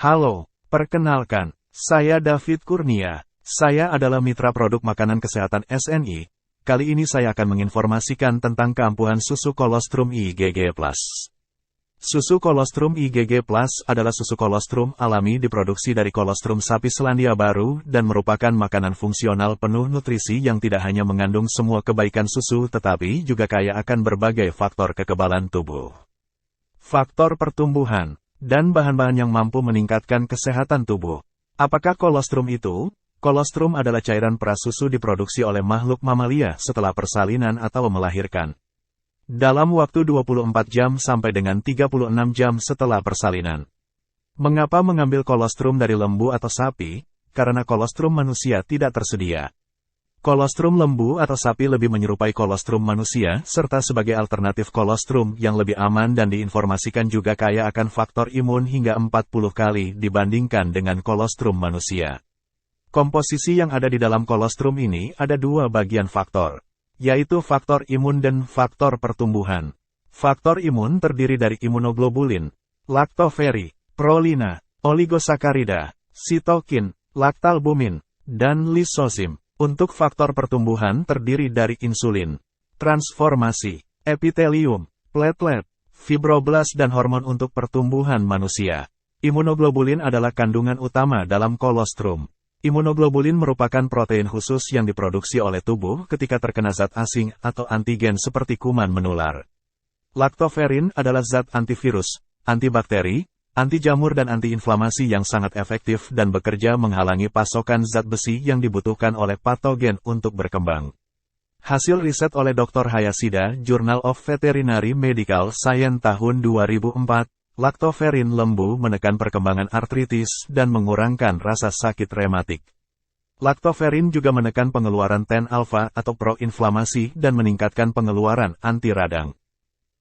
Halo, perkenalkan, saya David Kurnia. Saya adalah mitra produk makanan kesehatan SNI. Kali ini saya akan menginformasikan tentang keampuhan susu kolostrum IgG+. Susu kolostrum IgG+ adalah susu kolostrum alami diproduksi dari kolostrum sapi Selandia Baru dan merupakan makanan fungsional penuh nutrisi yang tidak hanya mengandung semua kebaikan susu tetapi juga kaya akan berbagai faktor kekebalan tubuh. Faktor pertumbuhan dan bahan-bahan yang mampu meningkatkan kesehatan tubuh. Apakah kolostrum itu? Kolostrum adalah cairan peras susu diproduksi oleh makhluk mamalia setelah persalinan atau melahirkan. Dalam waktu 24 jam sampai dengan 36 jam setelah persalinan. Mengapa mengambil kolostrum dari lembu atau sapi? Karena kolostrum manusia tidak tersedia. Kolostrum lembu atau sapi lebih menyerupai kolostrum manusia, serta sebagai alternatif kolostrum yang lebih aman dan diinformasikan juga kaya akan faktor imun hingga 40 kali dibandingkan dengan kolostrum manusia. Komposisi yang ada di dalam kolostrum ini ada dua bagian faktor, yaitu faktor imun dan faktor pertumbuhan. Faktor imun terdiri dari imunoglobulin, laktoferi, prolina, oligosakarida, sitokin, laktalbumin, dan lisosim. Untuk faktor pertumbuhan terdiri dari insulin, transformasi, epitelium, platelet, fibroblas dan hormon untuk pertumbuhan manusia. Imunoglobulin adalah kandungan utama dalam kolostrum. Imunoglobulin merupakan protein khusus yang diproduksi oleh tubuh ketika terkena zat asing atau antigen seperti kuman menular. Laktoferin adalah zat antivirus, antibakteri, anti jamur dan antiinflamasi yang sangat efektif dan bekerja menghalangi pasokan zat besi yang dibutuhkan oleh patogen untuk berkembang. Hasil riset oleh Dr. Hayashida, Journal of Veterinary Medical Science tahun 2004, laktoferin lembu menekan perkembangan artritis dan mengurangkan rasa sakit rematik. Laktoferin juga menekan pengeluaran TNF-alfa atau proinflamasi dan meningkatkan pengeluaran anti radang.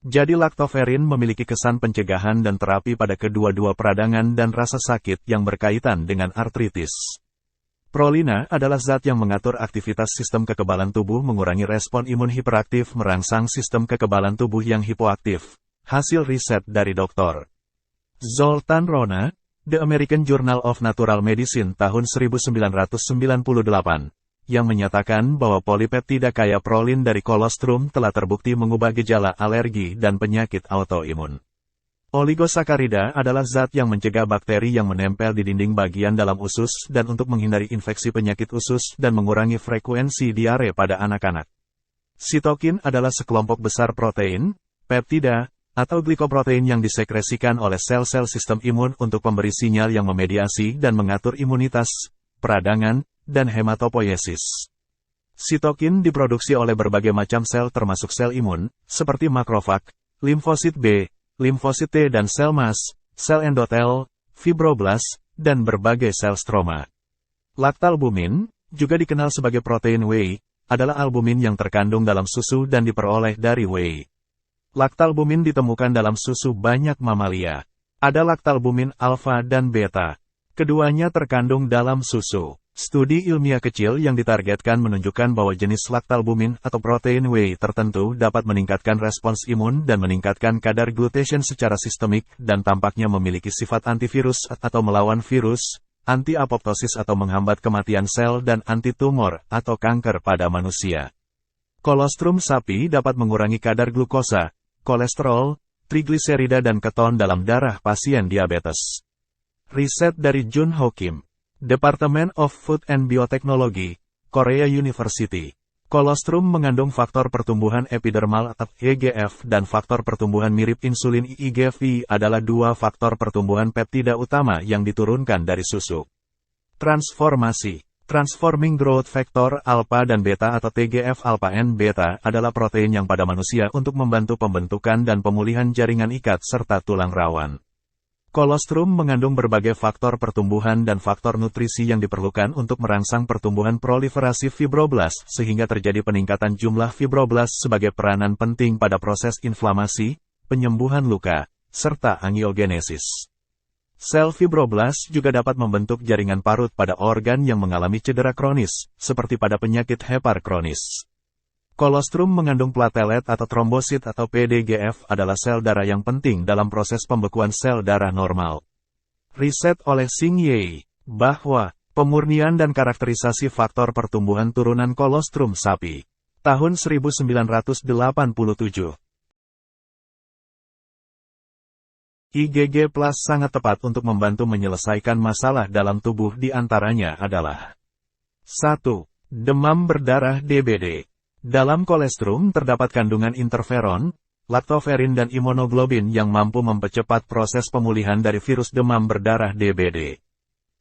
Jadi laktoferin memiliki kesan pencegahan dan terapi pada kedua-dua peradangan dan rasa sakit yang berkaitan dengan artritis. Prolina adalah zat yang mengatur aktivitas sistem kekebalan tubuh mengurangi respon imun hiperaktif merangsang sistem kekebalan tubuh yang hipoaktif. Hasil riset dari Dr. Zoltan Rona, The American Journal of Natural Medicine tahun 1998. Yang menyatakan bahwa polipeptida kaya prolin dari kolostrum telah terbukti mengubah gejala alergi dan penyakit autoimun. Oligosakarida adalah zat yang mencegah bakteri yang menempel di dinding bagian dalam usus dan untuk menghindari infeksi penyakit usus dan mengurangi frekuensi diare pada anak-anak. Sitokin adalah sekelompok besar protein, peptida, atau glikoprotein yang disekresikan oleh sel-sel sistem imun untuk pemberi sinyal yang memediasi dan mengatur imunitas, peradangan, dan hematopoiesis. Sitokin diproduksi oleh berbagai macam sel termasuk sel imun, seperti makrofag, limfosit B, limfosit T dan sel mas, sel endotel, fibroblas, dan berbagai sel stroma. Laktalbumin, juga dikenal sebagai protein whey, adalah albumin yang terkandung dalam susu dan diperoleh dari whey. Laktalbumin ditemukan dalam susu banyak mamalia. Ada laktalbumin alfa dan beta. Keduanya terkandung dalam susu. Studi ilmiah kecil yang ditargetkan menunjukkan bahwa jenis laktalbumin atau protein whey tertentu dapat meningkatkan respons imun dan meningkatkan kadar glutation secara sistemik dan tampaknya memiliki sifat antivirus atau melawan virus, anti-apoptosis atau menghambat kematian sel dan anti-tumor atau kanker pada manusia. Kolostrum sapi dapat mengurangi kadar glukosa, kolesterol, trigliserida dan keton dalam darah pasien diabetes. Riset dari Jun Ho Kim, Department of Food and Biotechnology, Korea University. Kolostrum mengandung faktor pertumbuhan epidermal atau EGF dan faktor pertumbuhan mirip insulin IGF adalah dua faktor pertumbuhan peptida utama yang diturunkan dari susu. Transformasi. Transforming Growth Factor alpha dan beta atau TGF-alpha and beta adalah protein yang pada manusia untuk membantu pembentukan dan pemulihan jaringan ikat serta tulang rawan. Kolostrum mengandung berbagai faktor pertumbuhan dan faktor nutrisi yang diperlukan untuk merangsang pertumbuhan proliferasi fibroblas sehingga terjadi peningkatan jumlah fibroblas sebagai peranan penting pada proses inflamasi, penyembuhan luka, serta angiogenesis. Sel fibroblas juga dapat membentuk jaringan parut pada organ yang mengalami cedera kronis, seperti pada penyakit hepar kronis. Kolostrum mengandung platelet atau trombosit atau PDGF adalah sel darah yang penting dalam proses pembekuan sel darah normal. Riset oleh Xing Ye, bahwa pemurnian dan karakterisasi faktor pertumbuhan turunan kolostrum sapi. Tahun 1987. IgG Plus sangat tepat untuk membantu menyelesaikan masalah dalam tubuh, di antaranya adalah 1. Demam berdarah DBD. Dalam kolostrum terdapat kandungan interferon, laktoferin dan imunoglobin yang mampu mempercepat proses pemulihan dari virus demam berdarah DBD.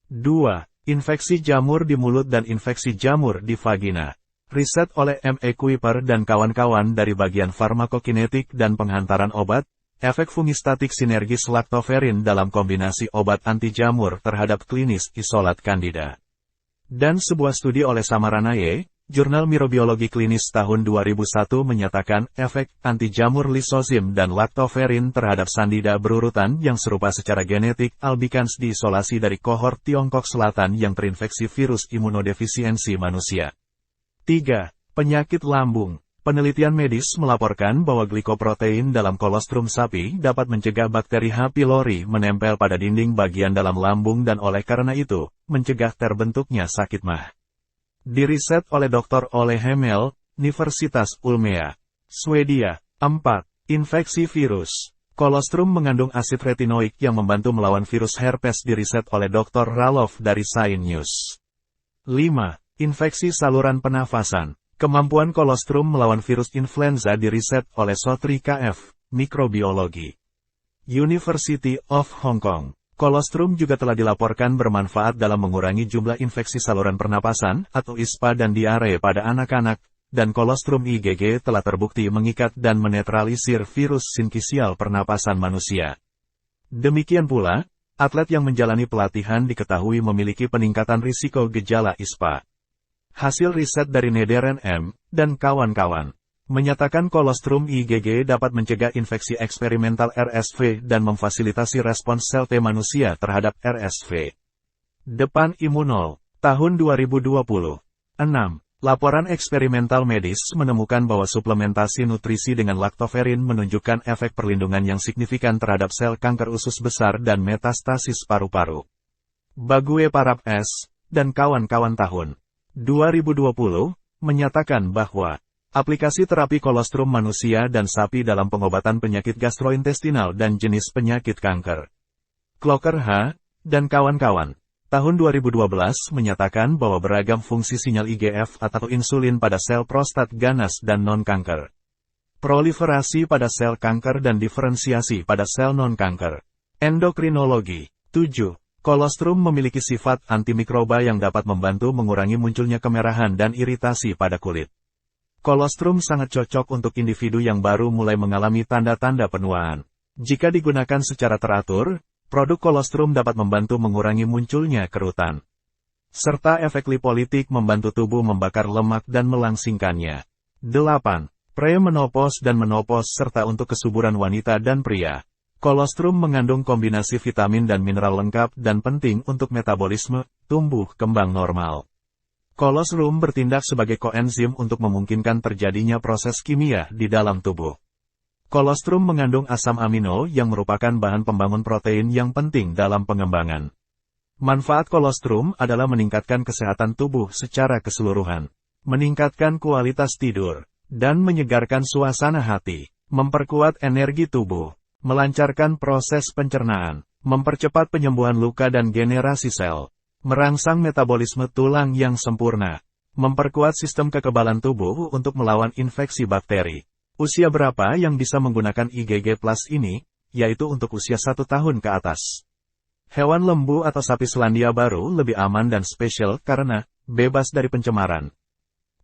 2. Infeksi jamur di mulut dan infeksi jamur di vagina. Riset oleh M.E. Kuiper dan kawan-kawan dari bagian farmakokinetik dan penghantaran obat, efek fungistatik sinergis laktoferin dalam kombinasi obat anti jamur terhadap klinis isolat Candida. Dan sebuah studi oleh Samaranaye, Jurnal Mirobiologi Klinis tahun 2001 menyatakan efek anti jamur lisozim dan laktoferin terhadap Candida berurutan yang serupa secara genetik albicans diisolasi dari kohort Tiongkok Selatan yang terinfeksi virus imunodefisiensi manusia. 3. Penyakit lambung. Penelitian medis melaporkan bahwa glikoprotein dalam kolostrum sapi dapat mencegah bakteri H. pylori menempel pada dinding bagian dalam lambung dan oleh karena itu, mencegah terbentuknya sakit mah. Diriset oleh Dr. Ole Hemel, Universitas Ulmea, Swedia. 4. Infeksi virus. Kolostrum mengandung asid retinoik yang membantu melawan virus herpes diriset oleh Dr. Raloff dari Science News. 5. Infeksi saluran penafasan. Kemampuan kolostrum melawan virus influenza diriset oleh Sotri K.F., Mikrobiologi. University of Hong Kong. Kolostrum juga telah dilaporkan bermanfaat dalam mengurangi jumlah infeksi saluran pernapasan atau ISPA dan diare pada anak-anak, dan kolostrum IgG telah terbukti mengikat dan menetralisir virus sinkisial pernapasan manusia. Demikian pula, atlet yang menjalani pelatihan diketahui memiliki peningkatan risiko gejala ISPA. Hasil riset dari Nederen M. dan kawan-kawan menyatakan kolostrum IgG dapat mencegah infeksi eksperimental RSV dan memfasilitasi respons sel T manusia terhadap RSV. Depan Immunol, tahun 2020. 6. Laporan eksperimental medis menemukan bahwa suplementasi nutrisi dengan laktoferin menunjukkan efek perlindungan yang signifikan terhadap sel kanker usus besar dan metastasis paru-paru. Bague Parab S. dan kawan-kawan tahun 2020, menyatakan bahwa aplikasi terapi kolostrum manusia dan sapi dalam pengobatan penyakit gastrointestinal dan jenis penyakit kanker. Clocker H. dan kawan-kawan, tahun 2012 menyatakan bahwa beragam fungsi sinyal IGF atau insulin pada sel prostat ganas dan non-kanker. Proliferasi pada sel kanker dan diferensiasi pada sel non-kanker. Endokrinologi. 7. Kolostrum memiliki sifat antimikroba yang dapat membantu mengurangi munculnya kemerahan dan iritasi pada kulit. Kolostrum sangat cocok untuk individu yang baru mulai mengalami tanda-tanda penuaan. Jika digunakan secara teratur, produk kolostrum dapat membantu mengurangi munculnya kerutan. Serta efek lipolitik membantu tubuh membakar lemak dan melangsingkannya. 8. Premenopause dan menopause serta untuk kesuburan wanita dan pria. Kolostrum mengandung kombinasi vitamin dan mineral lengkap dan penting untuk metabolisme, tumbuh kembang normal. Kolostrum bertindak sebagai koenzim untuk memungkinkan terjadinya proses kimia di dalam tubuh. Kolostrum mengandung asam amino yang merupakan bahan pembangun protein yang penting dalam pengembangan. Manfaat kolostrum adalah meningkatkan kesehatan tubuh secara keseluruhan, meningkatkan kualitas tidur, dan menyegarkan suasana hati, memperkuat energi tubuh, melancarkan proses pencernaan, mempercepat penyembuhan luka dan generasi sel, merangsang metabolisme tulang yang sempurna, memperkuat sistem kekebalan tubuh untuk melawan infeksi bakteri. Usia berapa yang bisa menggunakan IgG Plus ini? Yaitu untuk usia 1 tahun ke atas. Hewan lembu atau sapi Selandia Baru lebih aman dan spesial karena bebas dari pencemaran,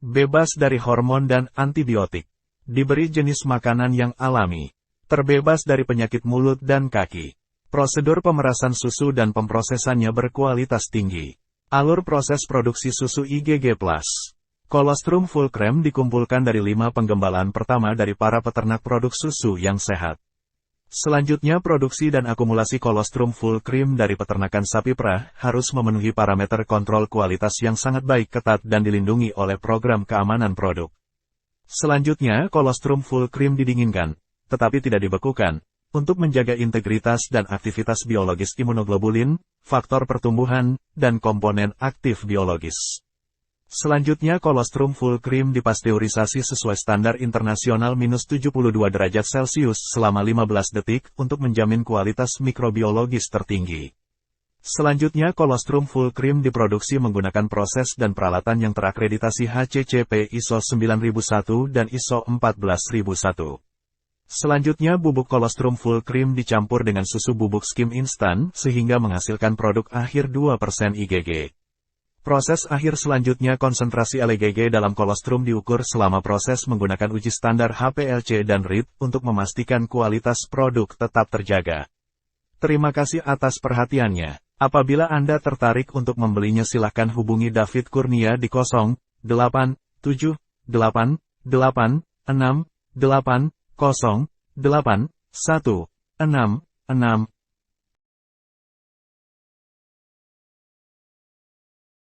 bebas dari hormon dan antibiotik, diberi jenis makanan yang alami, terbebas dari penyakit mulut dan kaki. Prosedur pemerasan susu dan pemprosesannya berkualitas tinggi. Alur proses produksi susu IgG Plus. Kolostrum full cream dikumpulkan dari 5 penggembalaan pertama dari para peternak produk susu yang sehat. Selanjutnya produksi dan akumulasi kolostrum full cream dari peternakan sapi perah harus memenuhi parameter kontrol kualitas yang sangat baik, ketat dan dilindungi oleh program keamanan produk. Selanjutnya kolostrum full cream didinginkan, tetapi tidak dibekukan, untuk menjaga integritas dan aktivitas biologis imunoglobulin, faktor pertumbuhan, dan komponen aktif biologis. Selanjutnya kolostrum full cream dipasteurisasi sesuai standar internasional -72 derajat Celcius selama 15 detik untuk menjamin kualitas mikrobiologis tertinggi. Selanjutnya kolostrum full cream diproduksi menggunakan proses dan peralatan yang terakreditasi HACCP ISO 9001 dan ISO 14001. Selanjutnya bubuk kolostrum full cream dicampur dengan susu bubuk skim instan sehingga menghasilkan produk akhir 2% IgG. Proses akhir selanjutnya konsentrasi LGG dalam kolostrum diukur selama proses menggunakan uji standar HPLC dan RIT untuk memastikan kualitas produk tetap terjaga. Terima kasih atas perhatiannya. Apabila Anda tertarik untuk membelinya silahkan hubungi David Kurnia di 08788688 08166